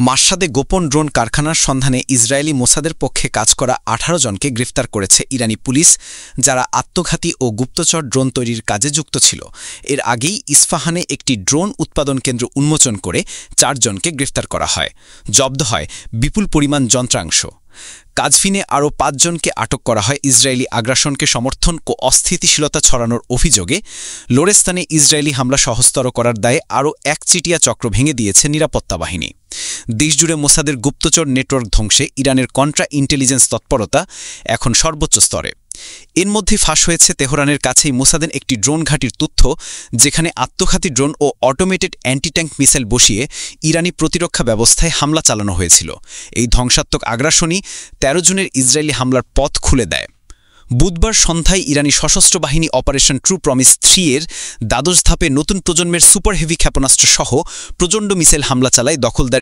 মাশহাদে গোপন ড্রোন কারখানার সন্ধানে ইসরায়েলি মোসাদের পক্ষে কাজ করা ১৮ জনকে গ্রেফতার করেছে ইরানি পুলিশ, যারা আত্মঘাতী ও গুপ্তচর ড্রোন তৈরির কাজে যুক্ত ছিল। এর আগেই ইস্পাহানে একটি ড্রোন উৎপাদন কেন্দ্র উন্মোচন করে ৪ জনকে গ্রেফতার করা হয়। জব্দ হয় বিপুল পরিমাণ যন্ত্রাংশ। কাজভিনে আরও ৫ জনকে আটক করা হয় ইসরায়েলি আগ্রাসনকে সমর্থন ও অস্থিতিশীলতা ছড়ানোর অভিযোগে। লোরেস্তানে ইসরায়েলি হামলা সহজতর করার দায়ে আরও একচেটিয়া চক্র ভেঙে দিয়েছে নিরাপত্তা বাহিনী। দেশজুড়ে মোসাদের গুপ্তচর নেটওয়ার্ক ধ্বংসে ইরানের কন্ট্রা ইন্টেলিজেন্স তৎপরতা এখন সর্বোচ্চ স্তরে। এর মধ্যে ফাঁস হয়েছে তেহরানের কাছেই মোসাদের একটি ড্রোন ঘাঁটির তথ্য, যেখানে আত্মঘাতী ড্রোন ও অটোমেটেড অ্যান্টি ট্যাঙ্ক মিসাইল বসিয়ে ইরানি প্রতিরক্ষা ব্যবস্থায় হামলা চালানো হয়েছিল। এই ধ্বংসাত্মক আগ্রাসনই ১৩ জনের ইসরায়েলি হামলার পথ খুলে দেয়। বুধবার সন্ধ্যায় ইরানি সশস্ত্র বাহিনী অপারেশন ট্রু প্রমিস ৩ এর দ্বাদশ ধাপে নতুন প্রজন্মের সুপার হেভি ক্ষেপণাস্ত্র সহ প্রচণ্ড মিসাইল হামলা চালায় দখলদার